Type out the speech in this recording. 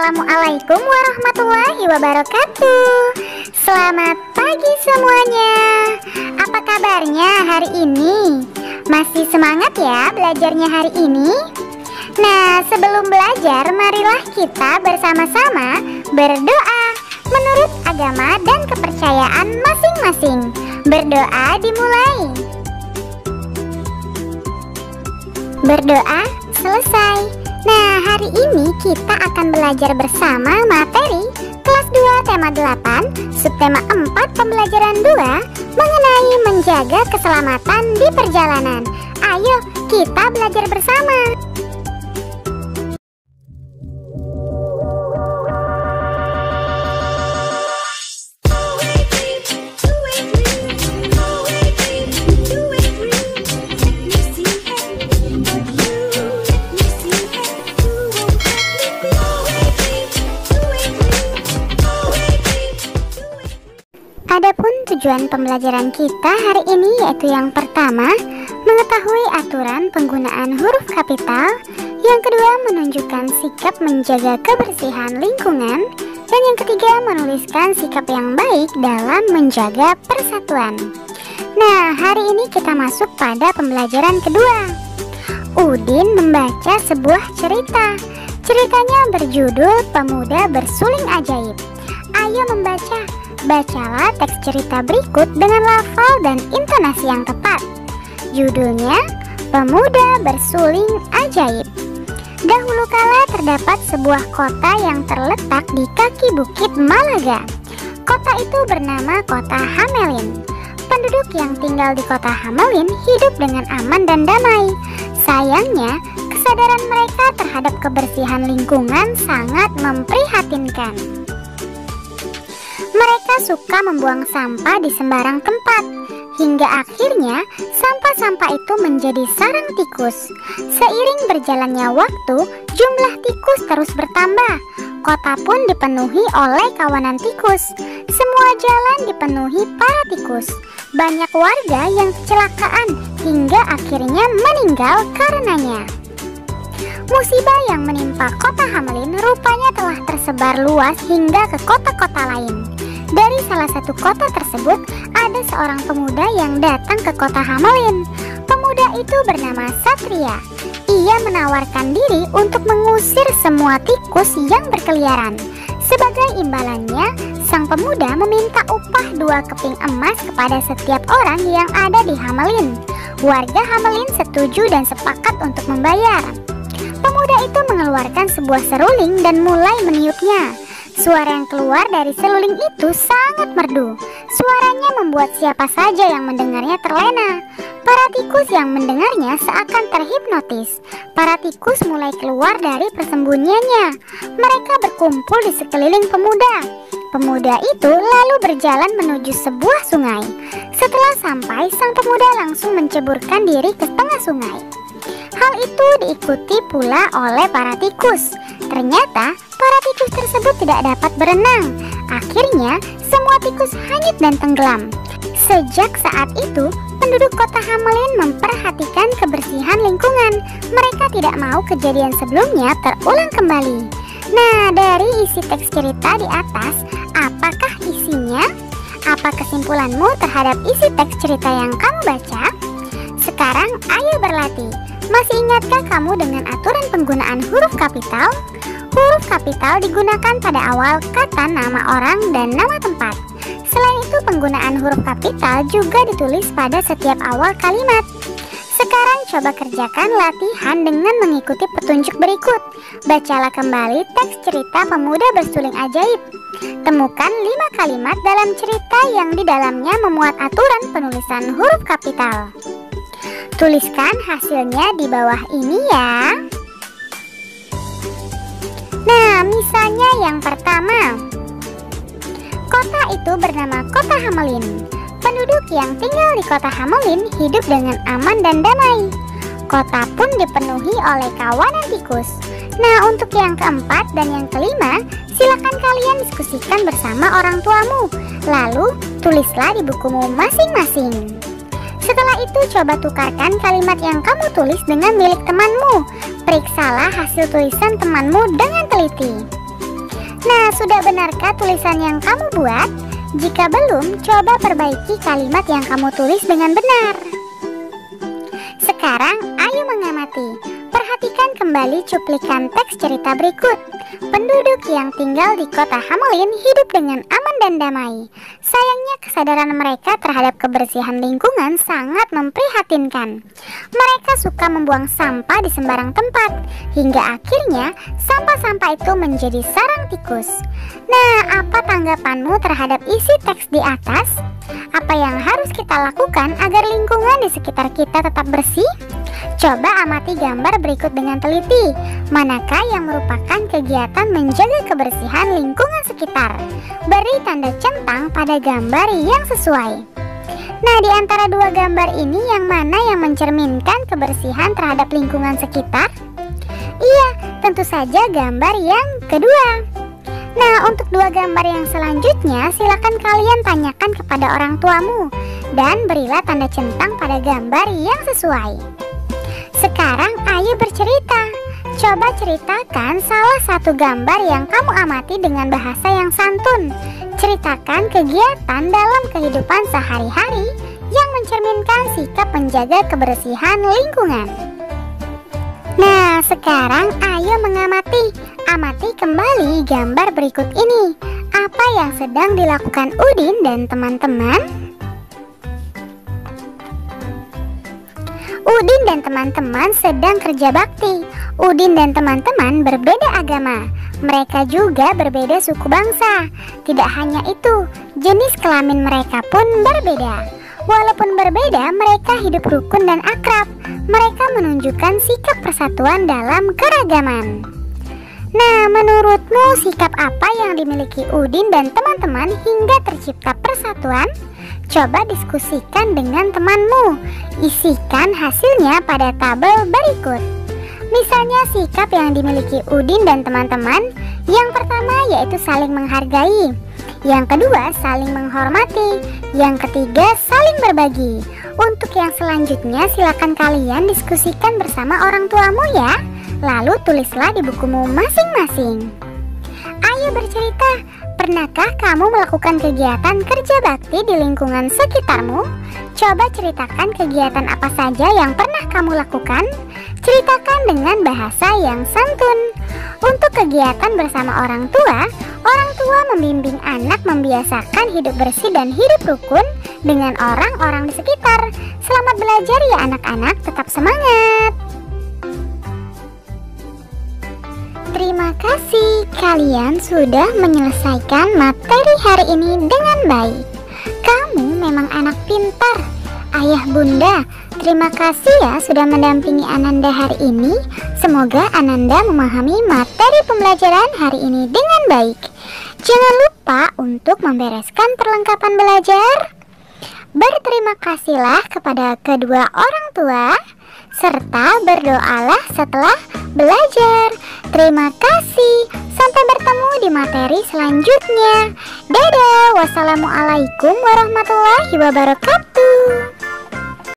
Assalamualaikum warahmatullahi wabarakatuh. Selamat pagi semuanya. Apa kabarnya hari ini? Masih semangat ya belajarnya hari ini? Nah, sebelum belajar, marilah kita bersama-sama berdoa menurut agama dan kepercayaan masing-masing. Berdoa dimulai. Berdoa selesai. Nah, hari ini kita akan belajar bersama materi kelas 2 tema 8, subtema 4 pembelajaran 2 mengenai menjaga keselamatan di perjalanan. Ayo kita belajar bersama. Adapun tujuan pembelajaran kita hari ini yaitu yang pertama, mengetahui aturan penggunaan huruf kapital, yang kedua menunjukkan sikap menjaga kebersihan lingkungan, dan yang ketiga menuliskan sikap yang baik dalam menjaga persatuan. Nah, hari ini kita masuk pada pembelajaran kedua. Udin membaca sebuah cerita. Ceritanya berjudul Pemuda Bersuling Ajaib. Ayo membaca. Bacalah teks cerita berikut dengan lafal dan intonasi yang tepat. Judulnya Pemuda Bersuling Ajaib. Dahulu kala terdapat sebuah kota yang terletak di kaki bukit Malaga. Kota itu bernama Kota Hamelin. Penduduk yang tinggal di Kota Hamelin hidup dengan aman dan damai. Sayangnya, kesadaran mereka terhadap kebersihan lingkungan sangat memprihatinkan. Mereka suka membuang sampah di sembarang tempat, hingga akhirnya sampah-sampah itu menjadi sarang tikus. Seiring berjalannya waktu, jumlah tikus terus bertambah. Kota pun dipenuhi oleh kawanan tikus. Semua jalan dipenuhi para tikus. Banyak warga yang kecelakaan hingga akhirnya meninggal karenanya. Musibah yang menimpa Kota Hamelin rupanya telah tersebar luas hingga ke kota-kota lain. Dari salah satu kota tersebut, ada seorang pemuda yang datang ke Kota Hamelin. Pemuda itu bernama Satria. Ia menawarkan diri untuk mengusir semua tikus yang berkeliaran. Sebagai imbalannya, sang pemuda meminta upah 2 keping emas kepada setiap orang yang ada di Hamelin. Warga Hamelin setuju dan sepakat untuk membayar. Pemuda itu mengeluarkan sebuah seruling dan mulai meniupnya. Suara yang keluar dari seruling itu sangat merdu. Suaranya membuat siapa saja yang mendengarnya terlena. Para tikus yang mendengarnya seakan terhipnotis. Para tikus mulai keluar dari persembunyiannya. Mereka berkumpul di sekeliling pemuda. Pemuda itu lalu berjalan menuju sebuah sungai. Setelah sampai, sang pemuda langsung menceburkan diri ke tengah sungai. Hal itu diikuti pula oleh para tikus. Ternyata para tikus tersebut tidak dapat berenang. Akhirnya semua tikus hanyut dan tenggelam. Sejak saat itu, penduduk Kota Hamelin memperhatikan kebersihan lingkungan. Mereka tidak mau kejadian sebelumnya terulang kembali. Nah, dari isi teks cerita di atas, apakah isinya? Apa kesimpulanmu terhadap isi teks cerita yang kamu baca? Sekarang ayo berlatih. Masih ingatkah kamu dengan aturan penggunaan huruf kapital? Huruf kapital digunakan pada awal kata nama orang dan nama tempat. Selain itu, penggunaan huruf kapital juga ditulis pada setiap awal kalimat. Sekarang coba kerjakan latihan dengan mengikuti petunjuk berikut. Bacalah kembali teks cerita Pemuda Bersuling Ajaib. Temukan 5 kalimat dalam cerita yang di dalamnya memuat aturan penulisan huruf kapital. Tuliskan hasilnya di bawah ini ya. Nah, misalnya yang pertama, kota itu bernama Kota Hamelin. Penduduk yang tinggal di Kota Hamelin hidup dengan aman dan damai. Kota pun dipenuhi oleh kawanan tikus. Nah, untuk yang keempat dan yang kelima, silakan kalian diskusikan bersama orang tuamu. Lalu, tulislah di bukumu masing-masing. Setelah itu, coba tukarkan kalimat yang kamu tulis dengan milik temanmu. Periksalah hasil tulisan temanmu dengan teliti. Nah, sudah benarkah tulisan yang kamu buat? Jika belum, coba perbaiki kalimat yang kamu tulis dengan benar. Sekarang, ayo mengamati. Perhatikan kembali cuplikan teks cerita berikut. Penduduk yang tinggal di kota Hamelin hidup dengan aman dan damai. Sayangnya kesadaran mereka terhadap kebersihan lingkungan sangat memprihatinkan. Mereka suka membuang sampah di sembarang tempat, hingga akhirnya sampah-sampah itu menjadi sarang tikus. Nah, apa tanggapanmu terhadap isi teks di atas? Apa yang harus kita lakukan agar lingkungan di sekitar kita tetap bersih? Coba amati gambar berikut dengan teliti. Manakah yang merupakan kegiatan menjaga kebersihan lingkungan sekitar? Beri tanda centang pada gambar yang sesuai. Nah, di antara dua gambar ini yang mana yang mencerminkan kebersihan terhadap lingkungan sekitar? Iya, tentu saja gambar yang kedua. Nah, untuk dua gambar yang selanjutnya, silakan kalian tanyakan kepada orang tuamu dan berilah tanda centang pada gambar yang sesuai. Sekarang ayo bercerita. Coba ceritakan salah satu gambar yang kamu amati dengan bahasa yang santun. Ceritakan kegiatan dalam kehidupan sehari-hari yang mencerminkan sikap menjaga kebersihan lingkungan. Nah, sekarang ayo mengamati. Amati kembali gambar berikut ini. Apa yang sedang dilakukan Udin dan teman-teman? Udin dan teman-teman sedang kerja bakti. Udin dan teman-teman berbeda agama. Mereka juga berbeda suku bangsa. Tidak hanya itu, jenis kelamin mereka pun berbeda. Walaupun berbeda, mereka hidup rukun dan akrab. Mereka menunjukkan sikap persatuan dalam keragaman. Nah, menurutmu sikap apa yang dimiliki Udin dan teman-teman hingga tercipta persatuan? Coba diskusikan dengan temanmu. Isikan hasilnya pada tabel berikut. Misalnya sikap yang dimiliki Udin dan teman-teman. Yang pertama yaitu saling menghargai. Yang kedua saling menghormati. Yang ketiga saling berbagi. Untuk yang selanjutnya silakan kalian diskusikan bersama orang tuamu ya. Lalu tulislah di bukumu masing-masing. Ayo bercerita. Pernahkah kamu melakukan kegiatan kerja bakti di lingkungan sekitarmu? Coba ceritakan kegiatan apa saja yang pernah kamu lakukan. Ceritakan dengan bahasa yang santun. Untuk kegiatan bersama orang tua membimbing anak membiasakan hidup bersih dan hidup rukun dengan orang-orang di sekitar. Selamat belajar ya anak-anak, tetap semangat. Terima kasih, kalian sudah menyelesaikan materi hari ini dengan baik. Kamu memang anak pintar. Ayah bunda, terima kasih ya sudah mendampingi Ananda hari ini. Semoga Ananda memahami materi pembelajaran hari ini dengan baik. Jangan lupa untuk membereskan perlengkapan belajar. Berterima kasihlah kepada kedua orang tua, serta berdoalah setelah belajar. Terima kasih. Sampai bertemu di materi selanjutnya. Dadah. Wassalamualaikum warahmatullahi wabarakatuh.